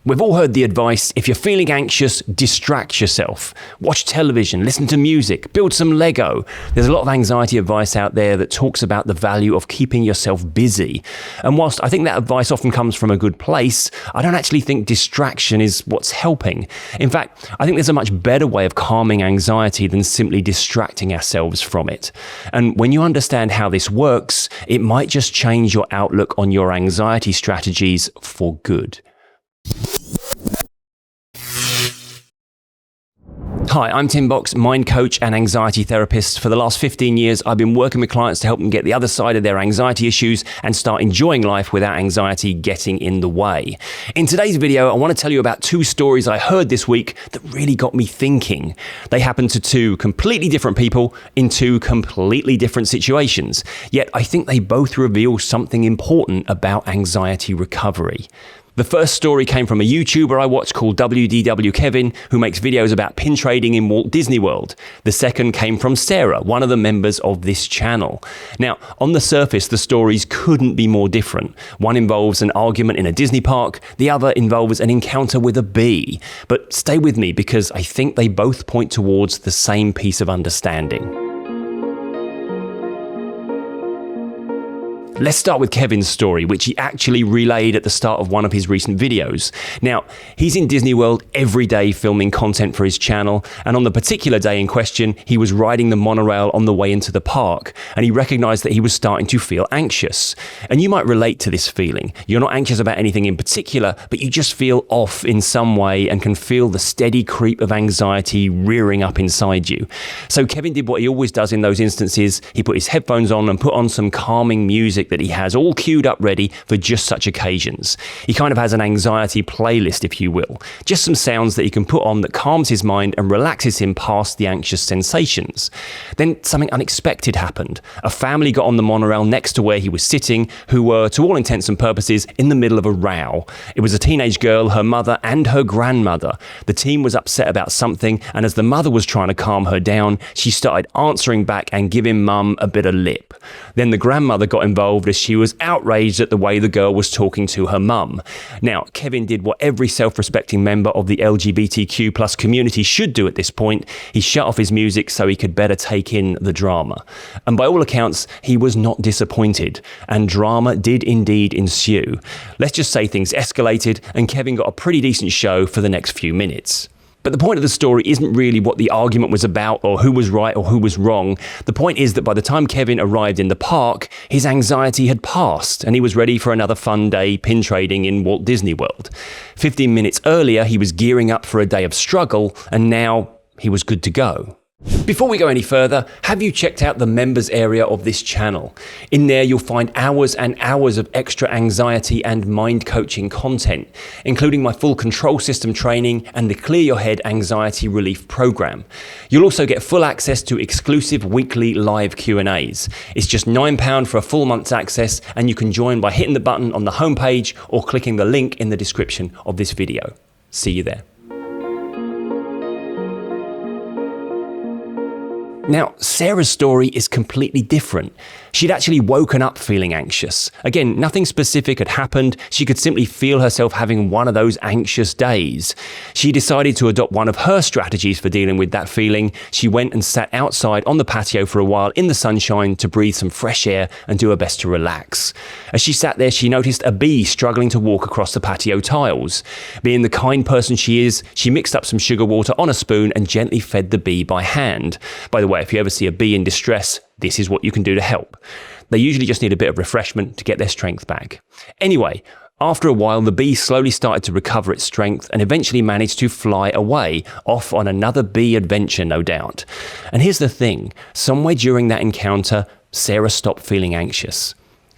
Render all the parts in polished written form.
We've all heard the advice, if you're feeling anxious, distract yourself. Watch television, listen to music, build some Lego. There's a lot of anxiety advice out there that talks about the value of keeping yourself busy. And whilst I think that advice often comes from a good place, I don't actually think distraction is what's helping. In fact, I think there's a much better way of calming anxiety than simply distracting ourselves from it. And when you understand how this works, it might just change your outlook on your anxiety strategies for good. Hi, I'm Tim Box, mind coach and anxiety therapist. For the last 15 years, I've been working with clients to help them get the other side of their anxiety issues and start enjoying life without anxiety getting in the way. In today's video, I want to tell you about two stories I heard this week that really got me thinking. They happened to two completely different people in two completely different situations, yet I think they both reveal something important about anxiety recovery. The first story came from a YouTuber I watch called WDW Kevin, who makes videos about pin trading in Walt Disney World. The second came from Sarah, one of the members of this channel. Now, on the surface, the stories couldn't be more different. One involves an argument in a Disney park, the other involves an encounter with a bee. But stay with me because I think they both point towards the same piece of understanding. Let's start with Kevin's story, which he actually relayed at the start of one of his recent videos. Now, he's in Disney World every day filming content for his channel, and on the particular day in question, he was riding the monorail on the way into the park, and he recognized that he was starting to feel anxious. And you might relate to this feeling. You're not anxious about anything in particular, but you just feel off in some way and can feel the steady creep of anxiety rearing up inside you. So Kevin did what he always does in those instances. He put his headphones on and put on some calming music that he has all queued up ready for just such occasions. He kind of has an anxiety playlist, if you will. Just some sounds that he can put on that calms his mind and relaxes him past the anxious sensations. Then something unexpected happened. A family got on the monorail next to where he was sitting, who were, to all intents and purposes, in the middle of a row. It was a teenage girl, her mother, and her grandmother. The teen was upset about something, and as the mother was trying to calm her down, she started answering back and giving mum a bit of lip. Then the grandmother got involved as she was outraged at the way the girl was talking to her mum. Now, Kevin did what every self-respecting member of the LGBTQ+ community should do at this point. He shut off his music so he could better take in the drama. And by all accounts, he was not disappointed, and drama did indeed ensue. Let's just say things escalated, and Kevin got a pretty decent show for the next few minutes. But the point of the story isn't really what the argument was about or who was right or who was wrong. The point is that by the time Kevin arrived in the park, his anxiety had passed and he was ready for another fun day pin trading in Walt Disney World. 15 minutes earlier, he was gearing up for a day of struggle, and now he was good to go. Before we go any further, have you checked out the members area of this channel? In there you'll find hours and hours of extra anxiety and mind coaching content, including my full control system training and the Clear Your Head Anxiety Relief Program. You'll also get full access to exclusive weekly live Q&As. It's just £9 for a full month's access, and you can join by hitting the button on the homepage or clicking the link in the description of this video. See you there. Now, Sarah's story is completely different. She'd actually woken up feeling anxious. Again, nothing specific had happened. She could simply feel herself having one of those anxious days. She decided to adopt one of her strategies for dealing with that feeling. She went and sat outside on the patio for a while in the sunshine to breathe some fresh air and do her best to relax. As she sat there, she noticed a bee struggling to walk across the patio tiles. Being the kind person she is, she mixed up some sugar water on a spoon and gently fed the bee by hand. By the way, if you ever see a bee in distress, this is what you can do to help. They usually just need a bit of refreshment to get their strength back. Anyway, after a while, the bee slowly started to recover its strength and eventually managed to fly away, off on another bee adventure, no doubt. And here's the thing, somewhere during that encounter, Sarah stopped feeling anxious.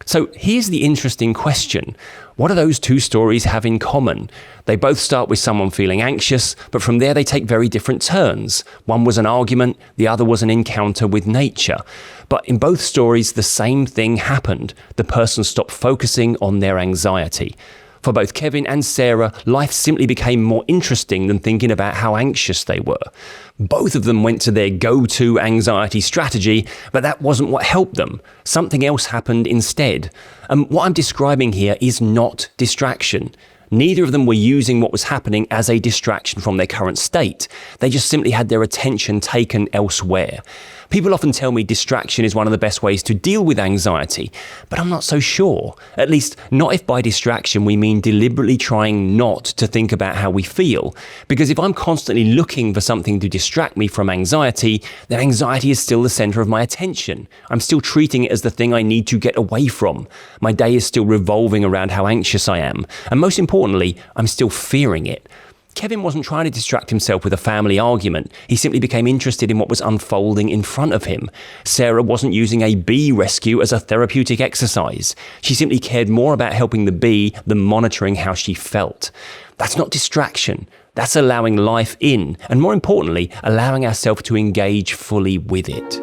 So here's the interesting question. What do those two stories have in common? They both start with someone feeling anxious, but from there they take very different turns. One was an argument, the other was an encounter with nature. But in both stories, the same thing happened. The person stopped focusing on their anxiety. For both Kevin and Sarah, life simply became more interesting than thinking about how anxious they were. Both of them went to their go-to anxiety strategy, but that wasn't what helped them. Something else happened instead. And what I'm describing here is not distraction. Neither of them were using what was happening as a distraction from their current state. They just simply had their attention taken elsewhere. People often tell me distraction is one of the best ways to deal with anxiety, but I'm not so sure. At least, not if by distraction we mean deliberately trying not to think about how we feel. Because if I'm constantly looking for something to distract me from anxiety, then anxiety is still the center of my attention. I'm still treating it as the thing I need to get away from. My day is still revolving around how anxious I am. And most importantly, I'm still fearing it. Kevin wasn't trying to distract himself with a family argument. He simply became interested in what was unfolding in front of him. Sarah wasn't using a bee rescue as a therapeutic exercise. She simply cared more about helping the bee than monitoring how she felt. That's not distraction. That's allowing life in, and more importantly, allowing ourselves to engage fully with it.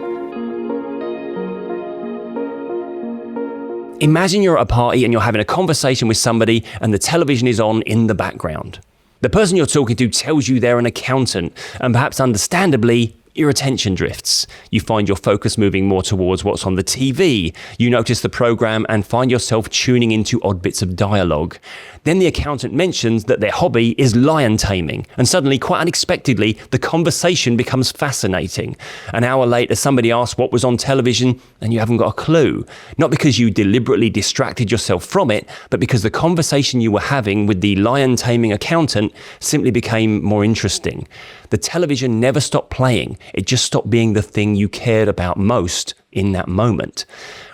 Imagine you're at a party and you're having a conversation with somebody and the television is on in the background. The person you're talking to tells you they're an accountant, and perhaps understandably, your attention drifts. You find your focus moving more towards what's on the TV. You notice the program and find yourself tuning into odd bits of dialogue. Then the accountant mentions that their hobby is lion taming, and suddenly, quite unexpectedly, the conversation becomes fascinating. An hour later, somebody asks what was on television, and you haven't got a clue. Not because you deliberately distracted yourself from it, but because the conversation you were having with the lion taming accountant simply became more interesting. The television never stopped playing. It just stopped being the thing you cared about most in that moment.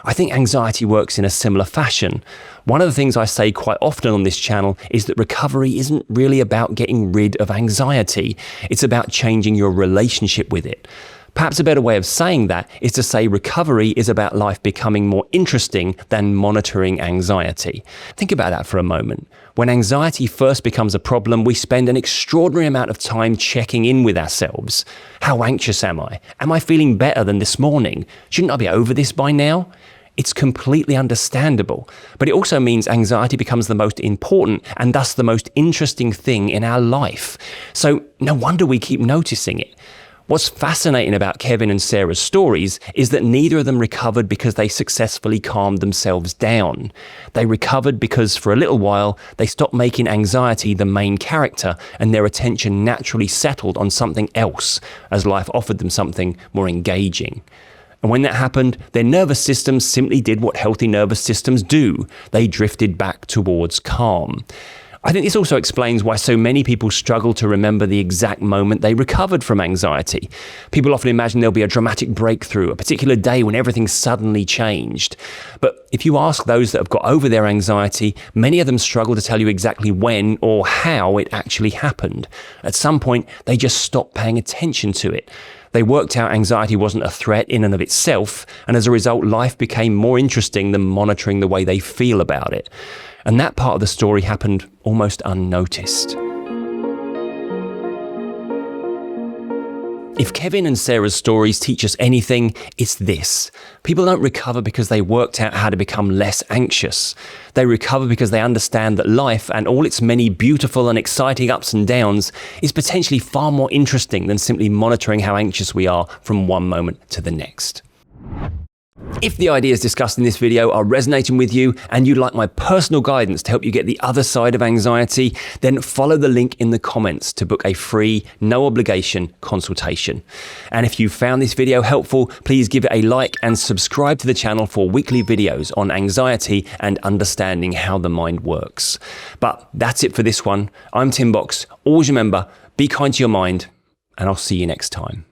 I think anxiety works in a similar fashion. One of the things I say quite often on this channel is that recovery isn't really about getting rid of anxiety. It's about changing your relationship with it. Perhaps a better way of saying that is to say recovery is about life becoming more interesting than monitoring anxiety. Think about that for a moment. When anxiety first becomes a problem, we spend an extraordinary amount of time checking in with ourselves. How anxious am I? Am I feeling better than this morning? Shouldn't I be over this by now? It's completely understandable, but it also means anxiety becomes the most important and thus the most interesting thing in our life. So no wonder we keep noticing it. What's fascinating about Kevin and Sarah's stories is that neither of them recovered because they successfully calmed themselves down. They recovered because for a little while they stopped making anxiety the main character and their attention naturally settled on something else as life offered them something more engaging. And when that happened, their nervous systems simply did what healthy nervous systems do. They drifted back towards calm. I think this also explains why so many people struggle to remember the exact moment they recovered from anxiety. People often imagine there'll be a dramatic breakthrough, a particular day when everything suddenly changed. But if you ask those that have got over their anxiety, many of them struggle to tell you exactly when or how it actually happened. At some point, they just stopped paying attention to it. They worked out anxiety wasn't a threat in and of itself, and as a result, life became more interesting than monitoring the way they feel about it. And that part of the story happened almost unnoticed. If Kevin and Sarah's stories teach us anything, it's this. People don't recover because they worked out how to become less anxious. They recover because they understand that life and all its many beautiful and exciting ups and downs is potentially far more interesting than simply monitoring how anxious we are from one moment to the next. If the ideas discussed in this video are resonating with you and you'd like my personal guidance to help you get the other side of anxiety, then follow the link in the comments to book a free, no obligation consultation. And if you found this video helpful, please give it a like and subscribe to the channel for weekly videos on anxiety and understanding how the mind works. But that's it for this one. I'm Tim Box. Always remember, be kind to your mind, and I'll see you next time.